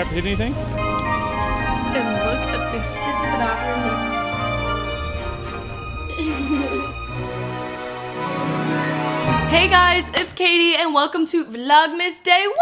hit anything? And look at this. This is the bathroom. Hey guys, it's Katie and welcome to Vlogmas Day 1!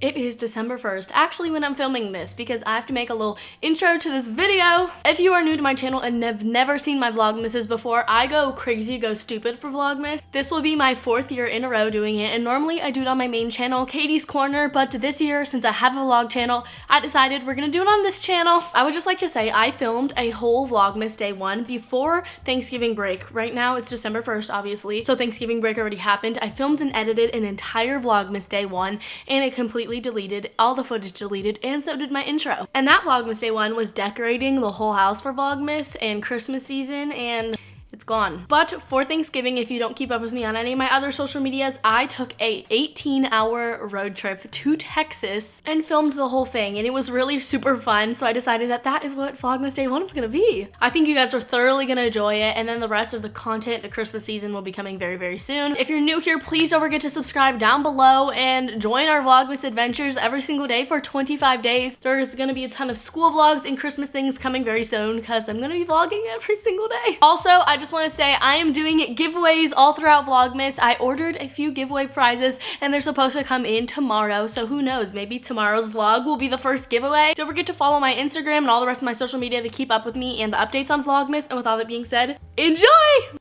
It is December 1st, actually when I'm filming this, because I have to make a little intro to this video. If you are new to my channel and have never seen my Vlogmases before, I go crazy, go stupid for Vlogmas. This will be my 4th year in a row doing it, and normally I do it on my main channel, Katie's Corner, but this year, since I have a vlog channel, I decided we're gonna do it on this channel. I would just like to say I filmed a whole Vlogmas Day 1 before Thanksgiving break. Right now it's December 1st, obviously, so Thanksgiving break already happened. I filmed and edited an entire Vlogmas Day 1, and it completely deleted, all the footage deleted, and so did my intro. And that Vlogmas Day 1 was decorating the whole house for Vlogmas and Christmas season, and it's gone. But for Thanksgiving, if you don't keep up with me on any of my other social medias, I took a 18-hour road trip to Texas and filmed the whole thing, and it was really super fun. So I decided that that is what Vlogmas Day 1 is gonna be. I think you guys are thoroughly gonna enjoy it, and then the rest of the content, the Christmas season, will be coming very, very soon. If you're new here, please don't forget to subscribe down below and join our Vlogmas adventures every single day for 25 days. There's gonna be a ton of school vlogs and Christmas things coming very soon because I'm gonna be vlogging every single day. Also, I just want to say I am doing giveaways all throughout Vlogmas. I ordered a few giveaway prizes and they're supposed to come in tomorrow, so who knows, maybe tomorrow's vlog will be the first giveaway. Don't forget to follow my Instagram and all the rest of my social media to keep up with me and the updates on Vlogmas. And with all that being said, enjoy!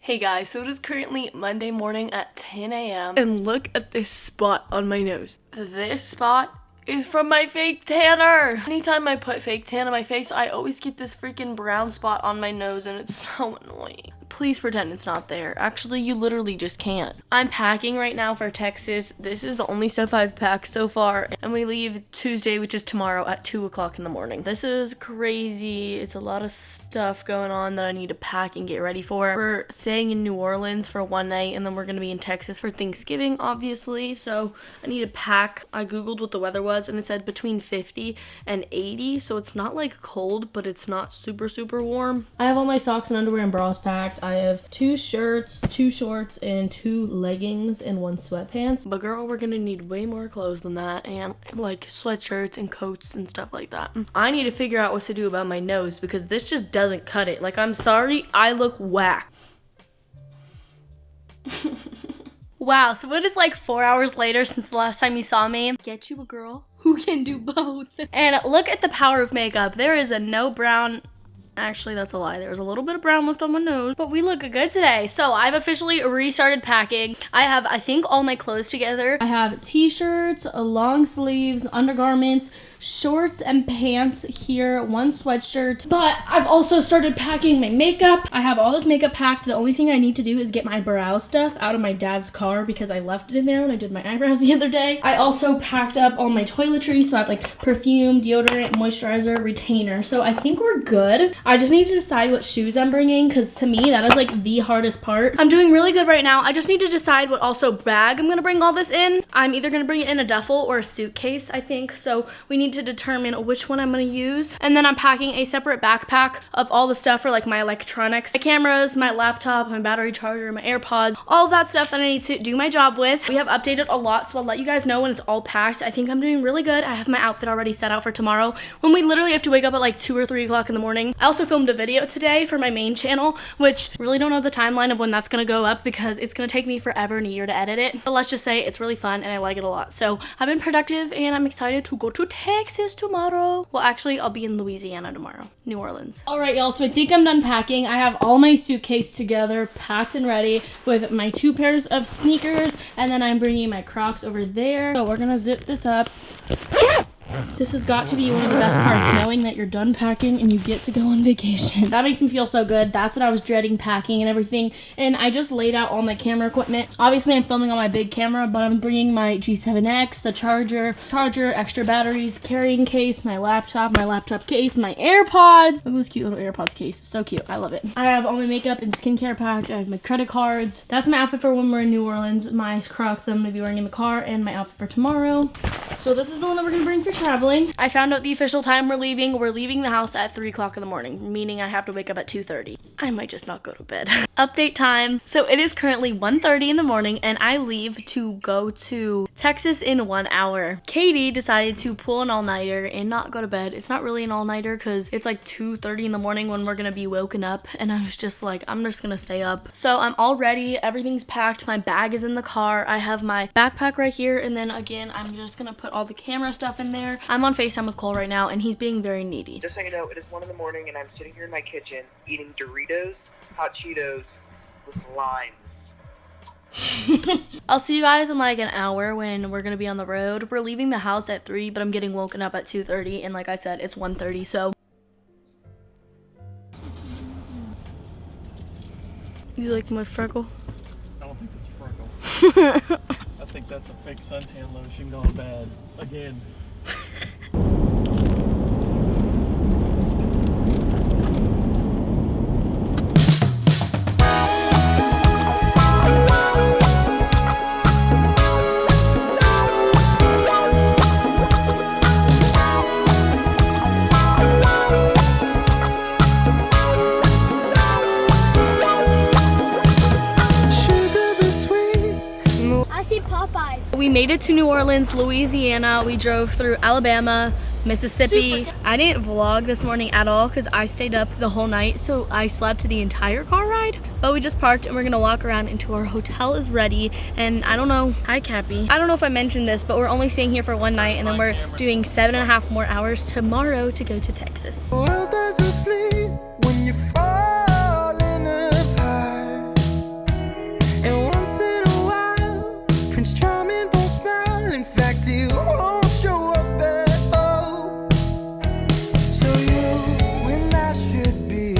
Hey guys, so it is currently Monday morning at 10 a.m. and look at this spot on my nose. This spot is from my fake tanner. Anytime I put fake tan on my face, I always get this freaking brown spot on my nose and it's so annoying. Please pretend it's not there. Actually, you literally just can't. I'm packing right now for Texas. This is the only stuff I've packed so far. And we leave Tuesday, which is tomorrow, at 2 o'clock in the morning. This is crazy. It's a lot of stuff going on that I need to pack and get ready for. We're staying in New Orleans for one night, and then we're gonna be in Texas for Thanksgiving, obviously. So I need to pack. I Googled what the weather was, and it said between 50 and 80. So it's not like cold, but it's not super, super warm. I have all my socks and underwear and bras packed. I have 2 shirts, 2 shorts, and 2 leggings and 1 sweatpants. But girl, we're gonna need way more clothes than that, and like sweatshirts and coats and stuff like that. I need to figure out what to do about my nose because this just doesn't cut it. Like, I'm sorry, I look whack. Wow, so it is like 4 hours later since the last time you saw me. Get you a girl who can do both. And look at the power of makeup. There is a no brown. Actually, that's a lie. There was a little bit of brown left on my nose, but we look good today. So I've officially restarted packing. I have, I think, all my clothes together. I have t-shirts, long sleeves, undergarments, shorts and pants here, 1 sweatshirt, but I've also started packing my makeup. I have all this makeup packed. The only thing I need to do is get my brow stuff out of my dad's car because I left it in there when I did my eyebrows the other day. I also packed up all my toiletries, so I have like perfume, deodorant, moisturizer, retainer. So I think we're good. I just need to decide what shoes I'm bringing because to me that is like the hardest part. I'm doing really good right now. I just need to decide what also bag I'm gonna bring all this in. I'm either gonna bring it in a duffel or a suitcase, I think. So we need to determine which one I'm gonna use. And then I'm packing a separate backpack of all the stuff for like my electronics, my cameras, my laptop, my battery charger, my AirPods, all of that stuff that I need to do my job with. We have updated a lot, so I'll let you guys know when it's all packed. I think I'm doing really good. I have my outfit already set out for tomorrow when we literally have to wake up at like 2 or 3 o'clock in the morning. I also filmed a video today for my main channel, which really don't know the timeline of when that's gonna go up because it's gonna take me forever and a year to edit it. But let's just say it's really fun and I like it a lot. So I've been productive and I'm excited to go to Texas tomorrow. Well, actually, I'll be in Louisiana tomorrow, New Orleans. All right, y'all, so I think I'm done packing. I have all my suitcase together, packed and ready with my 2 pairs of sneakers, and then I'm bringing my Crocs over there. So we're gonna zip this up. This has got to be one of the best parts, knowing that you're done packing and you get to go on vacation. That makes me feel so good. That's what I was dreading, packing and everything. And I just laid out all my camera equipment. Obviously, I'm filming on my big camera, but I'm bringing my G7X, the charger, extra batteries, carrying case, my laptop case, my AirPods. Look at this cute little AirPods case. So cute. I love it. I have all my makeup and skincare packed. I have my credit cards. That's my outfit for when we're in New Orleans. My Crocs I'm going to be wearing in the car, and my outfit for tomorrow. So this is the one that we're going to bring for traveling. I found out the official time we're leaving. We're leaving the house at 3 o'clock in the morning, meaning I have to wake up at 2:30. I might just not go to bed. Update time. So it is currently 1:30 in the morning and I leave to go to Texas in 1 hour. Katie decided to pull an all-nighter and not go to bed. It's not really an all-nighter because it's like 2:30 in the morning when we're gonna be woken up, and I was just like, I'm just gonna stay up. So I'm all ready. Everything's packed. My bag is in the car. I have my backpack right here, and then again, I'm just gonna put all the camera stuff in there. I'm on FaceTime with Cole right now and he's being very needy. Just so you know, it is 1 in the morning and I'm sitting here in my kitchen eating Doritos, hot Cheetos with limes. I'll see you guys in like an hour when we're gonna be on the road. We're leaving the house at 3, but I'm getting woken up at 2:30, and like I said, it's 1:30, so. You like my freckle? I don't think that's a freckle. I think that's a fake suntan lotion gone bad. Again. We made it to New Orleans, Louisiana. We drove through Alabama, Mississippi. I didn't vlog this morning at all because I stayed up the whole night, so I slept the entire car ride. But we just parked and we're gonna walk around until our hotel is ready. And I don't know, hi Cappy. I don't know if I mentioned this, but we're only staying here for 1 night and then we're doing 7.5 more hours tomorrow to go to Texas. The world doesn't sleep when you're falling apart. And once in a while, Prince Charming don't smile. In fact, he won't show up at all. So you and I should be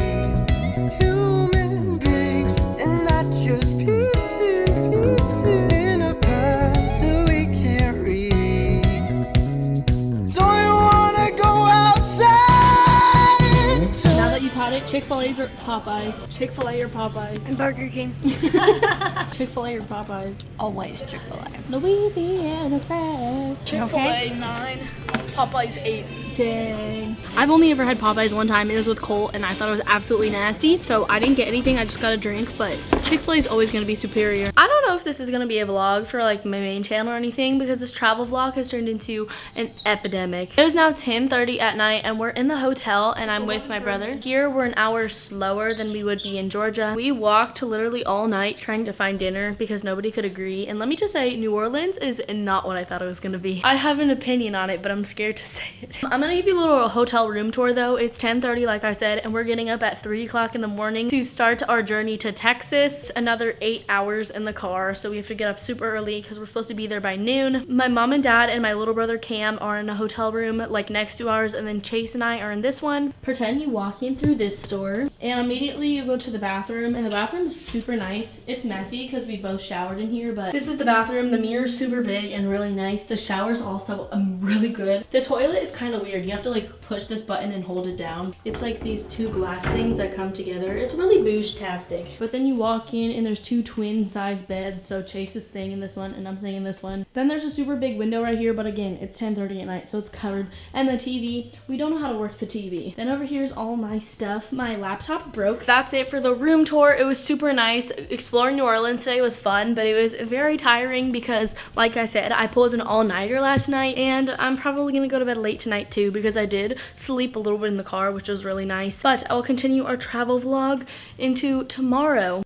human beings and not just pieces in a past that we can't read. Don't you wanna go outside? Now that you've had it, Chick-fil-A's or Popeyes? Chick-fil-A or Popeyes? And Burger King. Chick-fil-A or Popeyes? Always Chick-fil-A. Louisiana Fest. Okay. 9, Popeyes 8. Dang. I've only ever had Popeyes one time. It was with Cole and I thought it was absolutely nasty. So I didn't get anything. I just got a drink. But Chick-fil-A is always going to be superior. I don't know if this is going to be a vlog for like my main channel or anything because this travel vlog has turned into an epidemic. It is now 10:30 at night and we're in the hotel and I'm with my brother. Here we're an hour slower than we would be in Georgia. We walked literally all night trying to find dinner because nobody could agree. And let me just say, New Orleans is not what I thought it was going to be. I have an opinion on it, but I'm scared to say it. I'm going to give you a little hotel room tour though. It's 10:30 like I said, and we're getting up at 3 o'clock in the morning to start our journey to Texas. Another 8 hours in the car, so we have to get up super early because we're supposed to be there by noon. My mom and dad and my little brother Cam are in a hotel room like next to ours, and then Chase and I are in this one. Pretend you walk in through this door and immediately you go to the bathroom, and the bathroom is super nice. It's messy because we both showered in here, but this is the bathroom. The mirror's super big and really nice. The shower's also really good. The toilet is kind of weird. You have to like push this button and hold it down. It's like these two glass things that come together. It's really bouge-tastic. But then you walk in and there's 2 twin-sized beds. So Chase is staying in this one and I'm staying in this one. Then there's a super big window right here, but again, it's 10:30 at night, so it's covered. And the TV, we don't know how to work the TV. Then over here is all my stuff. My laptop broke. That's it for the room tour. It was super nice. Exploring New Orleans today was fun, but it was very tiring because, like I said, I pulled an all-nighter last night, and I'm probably gonna go to bed late tonight too because I did sleep a little bit in the car, which was really nice. But I will continue our travel vlog into tomorrow.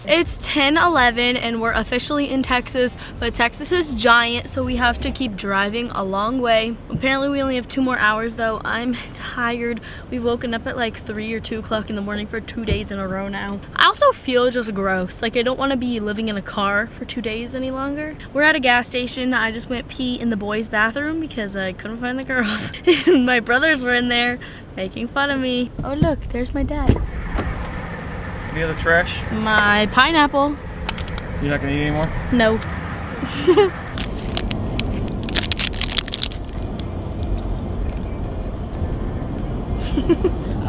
It's 10:11 and we're officially in Texas, but Texas is giant, so we have to keep driving a long way. Apparently we only have 2 more hours though. I'm tired. We've woken up at like 3 or 2 o'clock in the morning for 2 days in a row now. I also feel just gross. Like I don't want to be living in a car for 2 days any longer. We're at a gas station. I just went pee in the boys' bathroom because I couldn't find the girls. My brothers were in there making fun of me. Oh look, there's my dad. Any other trash? My pineapple. You're not gonna eat anymore? No.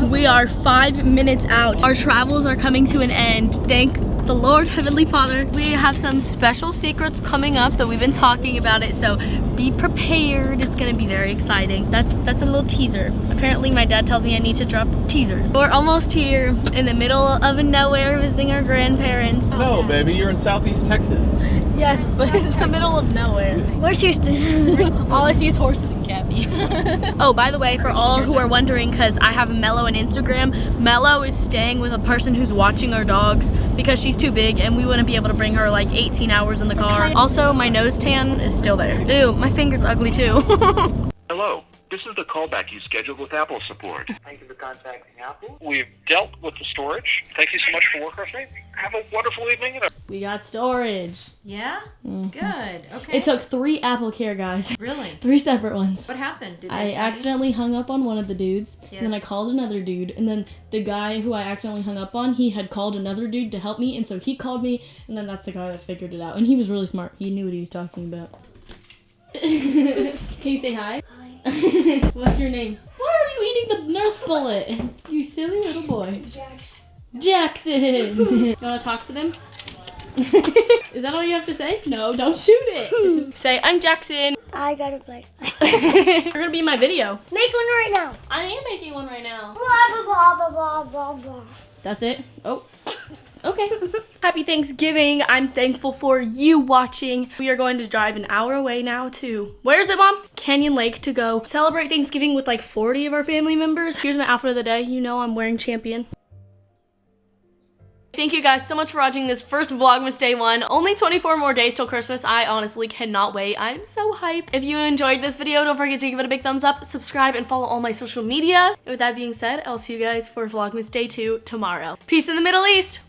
We are 5 minutes out. Our travels are coming to an end. Thank the Lord Heavenly Father. We have some special secrets coming up that we've been talking about it, so be prepared. It's gonna be very exciting. That's a little teaser. Apparently my dad tells me I need to drop teasers. We're almost here in the middle of nowhere visiting our grandparents. No, baby, you're in Southeast Texas. Yes, but it's the middle of nowhere. Where's Houston? All I see is horses and Cappy. Oh, by the way, for all who are wondering, because I have Mello on Instagram, Mello is staying with a person who's watching our dogs because she's too big and we wouldn't be able to bring her like 18 hours in the car. Also, my nose tan is still there. Ew, my finger's ugly too. Hello, this is the callback you scheduled with Apple support. Thank you for contacting Apple. We've dealt with the storage. Thank you so much for working with me. Have a wonderful evening. We got storage. Yeah? Good. Okay. It took 3 Apple Care, guys. Really? 3 separate ones. What happened? Did I they say- accidentally hung up on one of the dudes, Yes. and then I called another dude, and then the guy who I accidentally hung up on, he had called another dude to help me, and so he called me, and then that's the guy that figured it out. And he was really smart. He knew what he was talking about. Can you say hi? Hi. What's your name? Why are you eating the Nerf bullet? You silly little boy. Jackson. You wanna talk to them? Is that all you have to say? No, don't shoot it. Say, I'm Jackson. I gotta play. You're gonna be in my video. Make one right now. I am making one right now. Blah, blah, blah, blah, blah, blah. That's it? Oh. Okay. Happy Thanksgiving. I'm thankful for you watching. We are going to drive an hour away now to, where's it, Mom? Canyon Lake to go celebrate Thanksgiving with like 40 of our family members. Here's my outfit of the day. You know I'm wearing Champion. Thank you guys so much for watching this first Vlogmas Day 1. Only 24 more days till Christmas. I honestly cannot wait. I'm so hyped. If you enjoyed this video, don't forget to give it a big thumbs up, subscribe, and follow all my social media. And with that being said, I'll see you guys for Vlogmas Day 2 tomorrow. Peace in the Middle East.